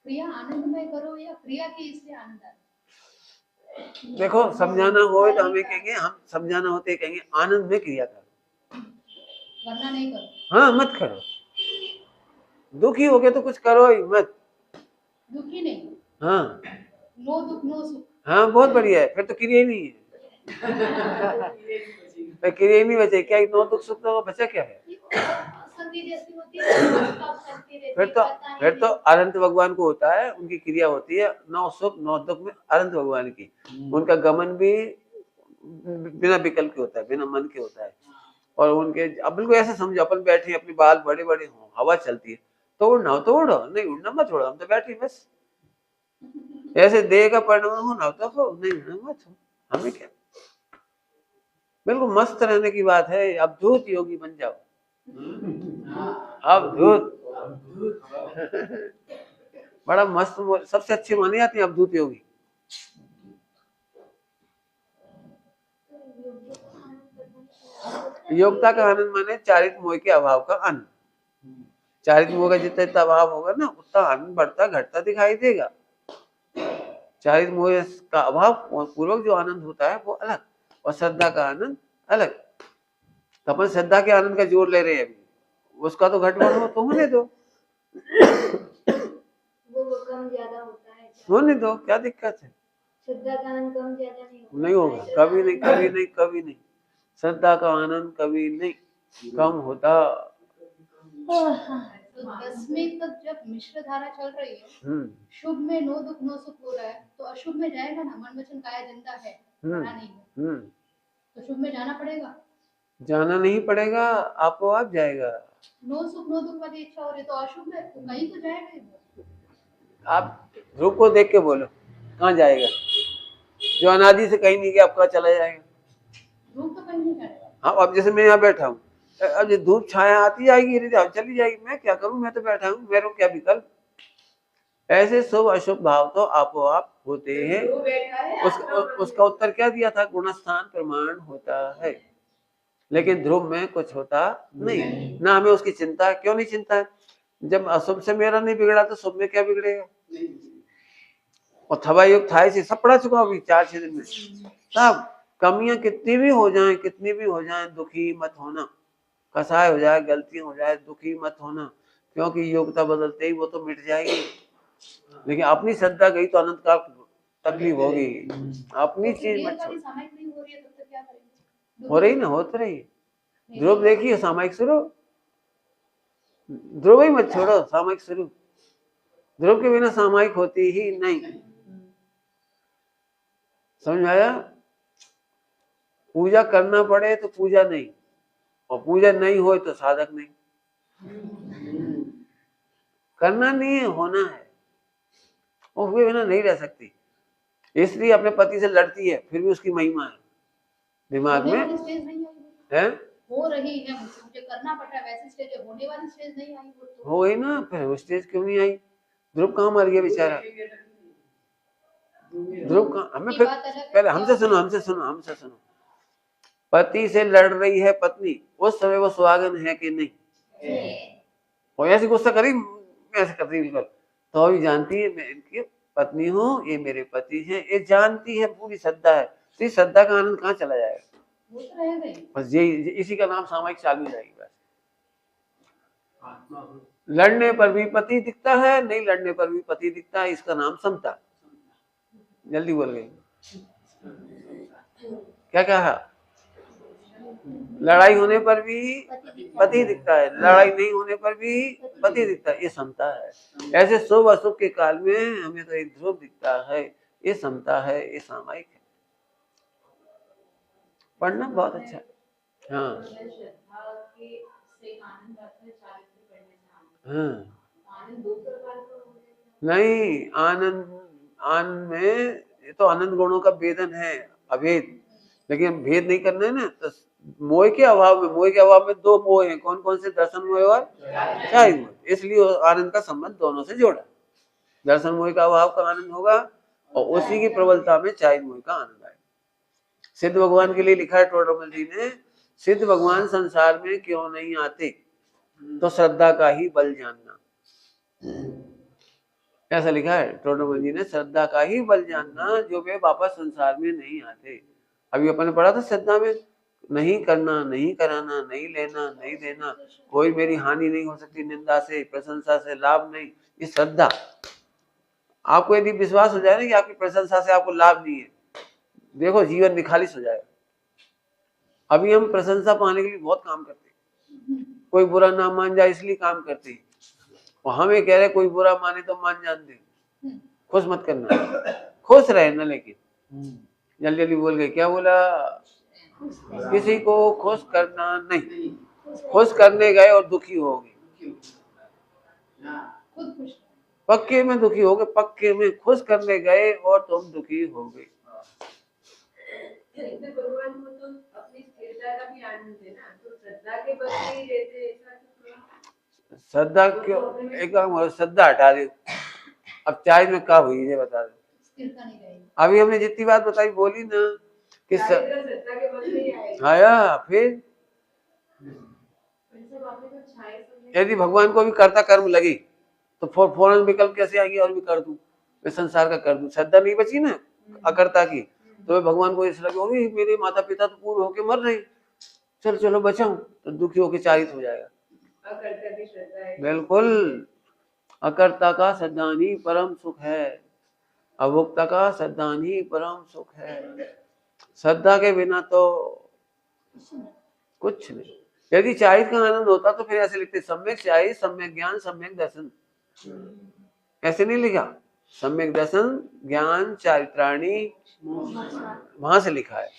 क्रिया आनंदमय करो या क्रिया की इसलिए आनंद आता है? देखो समझाना हो तो हमें कहेंगे, हम समझाना होते कहेंगे आनंद में क्रिया करो, वरना नहीं करो। हाँ मत करो। दुखी हो गए तो कुछ करो ही मत। दुखी नहीं, हाँ नो दुख नो सुख। हाँ बहुत बढ़िया है, फिर तो क्रिया ही नहीं है। फिर क्रिया ही नहीं बचे, क्या नो दुख सुख तो बचा क्या है? फिर तो अनंत भगवान को होता है, उनकी क्रिया होती है नौ सुख नौ दुख में अनंत भगवान की। उनका गमन भी बिना विकल्प के होता है, बिना मन के होता है। और उनके अब बिल्कुल ऐसे समझो, अपन बैठे अपने बाल बड़े बड़े हों, हवा चलती है तो उड़ना हो तो उड़ो, नहीं उड़ना मत उड़ो, हम तो बैठे बस। ऐसे देह का परिणाम होना तो हो, नहीं उड़ना मत हो, हमें क्या। बिल्कुल मस्त रहने की बात है, अवधूत योगी बन जाओ, अवधूत। बड़ा मस्त, सबसे अच्छे माने जाते हैं अवधूत योगी। योग्यता का आनंद माने चारित्र मोह के अभाव का आनंद। चारित्र मोह का जितना जितना अभाव होगा ना, उतना आनंद बढ़ता घटता दिखाई देगा। चारित्र मोह का अभाव पूर्वक जो आनंद होता है वो अलग, और श्रद्धा का आनंद अलग। तो अपन श्रद्धा के आनंद का जोर ले रहे हैं अभी, उसका तो घटबढ़ हो तो होने दो, वो कम ज्यादा होता है, होने दो, क्या दिक्कत है? श्रद्धा का आनंद कम ज्यादा नहीं होगा, कभी नहीं कभी नहीं कभी नहीं। श्रद्धा का आनंद कभी नहीं कम होता। तो 10वीं तक जब मिश्र धारा चल रही है, शुभ में नो दुख नो सुख हो रहा है, तो अशुभ में जाएगा ना, मन वचन काया जिंदा है, नहीं है। तो शुभ में जाना पड़ेगा? जाना नहीं पड़ेगा, आपको आप जाएगा। नो सुख नो दुख वाली इच्छा हो रही तो अशुभ में तो कहीं तो जाएगा ही। आप ध्रुव को देख के बोलो, कहाँ जाएगा? जो अनादि से कहीं नहीं गया, आपका चला जाएगा। ध्रुव तो कहीं नहीं जाएगा। हाँ अब जैसे मैं यहाँ बैठा हूँ, अब जो धूप छाया आती जाएगी चली जाएगी, मैं क्या करूँ, मैं तो बैठा हूँ, मेरे को क्या विकल्प। ऐसे शुभ अशुभ भाव तो आपो आप होते हैं। उसका उत्तर क्या दिया था? गुणस्थान प्रमाण होता है, लेकिन ध्रुव में कुछ होता नहीं ना। हमें उसकी चिंता, क्यों नहीं चिंता है? जब अशुभ से मेरा नहीं बिगड़ा तो शुभ में क्या बिगड़ेगा? और थवा युग था इसे सब पढ़ा चुका अभी 4-6 दिन में। सब कमियां कितनी भी हो जाएं, कितनी भी हो जाएं, दुखी मत होना। कसाय हो जाए, गलती हो जाए, दुखी मत होना, क्योंकि योग्यता बदलते ही वो तो मिट जाएगी। लेकिन अपनी श्रद्धा गई तो अनंत काल तकलीफ होगी। अपनी चीज मत छोड़। हो रही ना, हो तो रही। ध्रुव देखिए, सामायिक शुरू, ध्रुव ही मत छोड़ो, सामायिक शुरू। ध्रुव के बिना सामायिक होती ही नहीं। समझ आया? पूजा करना पड़े तो पूजा नहीं, और पूजा नहीं हो तो साधक नहीं। करना नहीं है, होना है, और हुए बिना नहीं रह सकती। इसलिए अपने पति से लड़ती है, फिर भी उसकी महिमा है दिमाग में है। हो रही है, मुझे करना पड़ता है, वैसी स्टेज है, होने वाली स्टेज नहीं आई। हो गई ना, फिर वो स्टेज क्यों नहीं आई? ध्रुव कहाँ मर गया बेचारा? ध्रुव कहाँ? हमें फिर पहले हमसे सुनो। पति से लड़ रही है पत्नी, उस समय वो सुहागन है कि नहीं? और ऐसे गुस्सा करी, ऐसे करती बिल्कुल, तो अभी जानती है मैं इनकी पत्नी हूँ, ये मेरे पति हैं, ये जानती है, पूरी श्रद्धा है। तो श्रद्धा का आनंद कहाँ चला जाएगा? बस ये इसी का नाम सामायिक चालू जाएगी। बस लड़ने पर भी पति दिखता है, नहीं लड़ने पर भी पति दिखता है, इसका नाम समता। जल्दी बोल गई, क्या कहा? लड़ाई होने पर भी पति दिखता है, लड़ाई नहीं होने पर भी पति दिखता है, ये समता है। ऐसे शुभ अशुभ के काल में हमें तो एक ध्रुव दिखता है, ये समता है, ये सामायिक है। पढ़ना बहुत अच्छा है। हाँ हाँ नहीं, आनंद में ये तो आनंद गुणों का भेदन है, अभेद। लेकिन भेद नहीं करना है ना, तो मोह के अभाव में दो मोह हैं, कौन कौन से? दर्शन मोह और चारित्र मोह। इसलिए आनंद का संबंध दोनों से जोड़ा। दर्शन मोह का अभाव का आनंद होगा, और उसी की प्रबलता में चारित्र मोह का आनंद आएगा। सिद्ध भगवान के लिए लिखा है टोडरमल जी ने, सिद्ध भगवान संसार में क्यों नहीं आते? तो श्रद्धा का ही बल जानना। ऐसा लिखा है टोडरमल जी ने, श्रद्धा का ही बल जानना जो वे वापस संसार में नहीं आते। अभी अपन ने पढ़ा था श्रद्धा में, नहीं करना, नहीं कराना, नहीं लेना, नहीं देना, कोई मेरी हानि नहीं हो सकती, निंदा से प्रशंसा से लाभ नहीं, ये श्रद्धा। आपको यदि विश्वास हो जाए ना कि आपकी प्रशंसा से आपको लाभ नहीं है, देखो जीवन निखालिस हो जाएगा। अभी हम प्रशंसा पाने के लिए बहुत काम करते हैं, कोई बुरा ना मान जाए इसलिए काम करते हैं, और हमें कह रहे कोई बुरा माने तो मान जान दे, खुश मत करना, खुश रहे ना। लेकिन जल्दी जल्दी बोल गए, क्या बोला? किसी को खुश करना नहीं, खुश करने गए और दुखी हो गए, पक्के में दुखी हो गए, पक्के में खुश करने गए और तुम दुखी हो गए। भगवान को तो अपनी स्थिरता का भी आनंद है ना, तो श्रद्धा के बदले ही रहते ऐसा। श्रद्धा क्यों? एक श्रद्धा हटा दे, अब चार्ज में क्या हुई ये बता दे। अभी हमने जितनी बात बताई बोली ना कि श्रद्धा के बदले ही आया। फिर यदि भगवान को भी करता कर्म लगी तो फौरन विकल्प कैसे आएगी, और भी कर दूं, मैं संसार का कर दूं। श्रद्धा नहीं बची ना अकर्ता की, तो भगवान को ऐसा लगे मेरे माता पिता तो पूर्ण होके मर रहे, चलो चलो बचाऊं, तो दुखी होके चारित हो जाएगा। अकर्ता की श्रद्धा है। बिल्कुल, अकर्ता का श्रद्धान ही परम सुख है, अभोक्ता का श्रद्धान ही परम सुख है। श्रद्धा के बिना तो कुछ नहीं। यदि चारित का आनंद होता तो फिर ऐसे लिखते सम्यक चारित, सम्यक ज्ञान, सम्यक दर्शन, ऐसे नहीं लिखा। सम्यक दर्शन, ज्ञान, चारित्राणी, वहां से लिखा है।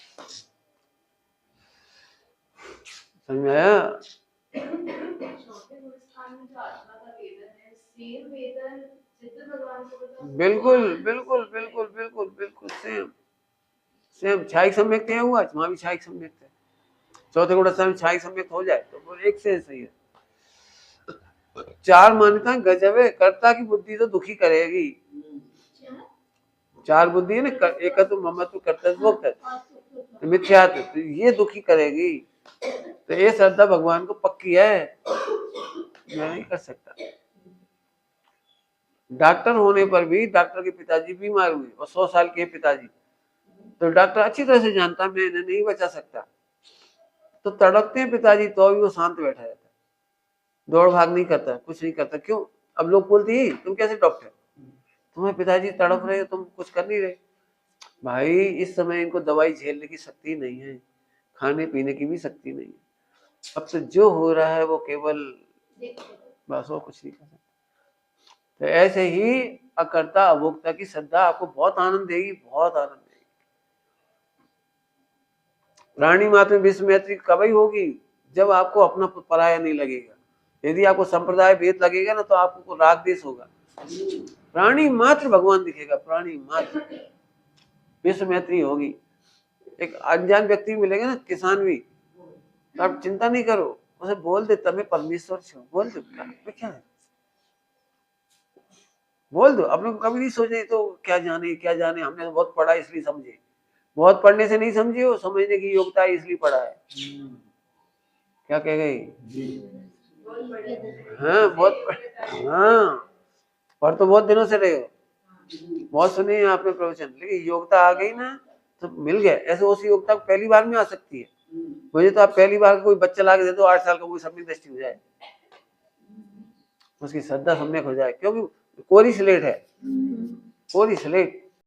समझ में आया? बिल्कुल बिल्कुल बिल्कुल बिल्कुल बिल्कुल सेम सेम। छायिक सम्यक क्या हुआ, वहां भी छायिक सम्यक थे। चौथे गुण छायिक सम्यक हो जाए तो एक से सही है। चार मान्यताएं गजब है। कर्ता की बुद्धि तो दुखी करेगी। चार बुद्धि है ना, एक तो ममत्व, कर्तव्य, मिथ्यात्व, तो ये दुखी करेगी। तो ये श्रद्धा भगवान को पक्की है, मैं नहीं कर सकता। डॉक्टर होने पर भी, डॉक्टर के पिताजी बीमार हुए और 100 साल के पिताजी, तो डॉक्टर अच्छी तरह से जानता मैं इन्हें नहीं बचा सकता, तो तड़पते हैं पिताजी तो भी वो शांत बैठा रहता, दौड़ भाग नहीं करता, कुछ नहीं करता। क्यों? अब लोग बोलते ही तुम कैसे डॉक्टर, तुम्हारे पिताजी तड़प रहे हो, तुम कुछ कर नहीं रहे। भाई इस समय इनको दवाई झेलने की शक्ति नहीं है, खाने पीने की भी शक्ति नहीं है। अब तो जो हो रहा है वो केवल बस, वो कुछ नहीं कर सकता। तो ऐसे ही अकर्ता अभोक्ता की श्रद्धा आपको बहुत आनंद देगी, बहुत आनंद देगी। प्राणी मात्र में विश्व मैत्री कब ही होगी, जब आपको अपना पराया नहीं लगेगा। यदि आपको संप्रदाय भेद लगेगा ना तो आपको राग देश होगा। प्राणी मात्र भगवान दिखेगा, प्राणी मात्र, विश्व मैत्री होगी। एक अनजान व्यक्ति मिलेगा ना, किसान भी, तो आप चिंता नहीं करो, उसे बोल दे तमें परमेश्वर छो, बोल दो क्या है, बोल दो। अपने को कभी नहीं सोचे तो क्या जाने, हमने तो बहुत पढ़ा इसलिए समझे। बहुत पढ़ने से नहीं समझे हो, समझने की योग्यता इसलिए पढ़ा है। क्या कह गई? हाँ बहुत, हाँ पढ़ तो बहुत दिनों से रहे हो, बहुत सुने हैं आपने प्रवचन, लेकिन योग्यता आ गई ना तो मिल गया। ऐसे उस योग्यता पहली बार में आ सकती है। मुझे तो आप पहली बार कोई बच्चा ला के दे दो 8 साल का, वो सम्यक दृष्टि हो जाए, उसकी श्रद्धा सम्यक हो जाए, क्योंकि कोरी स्लेट है, कोरी स्लेट।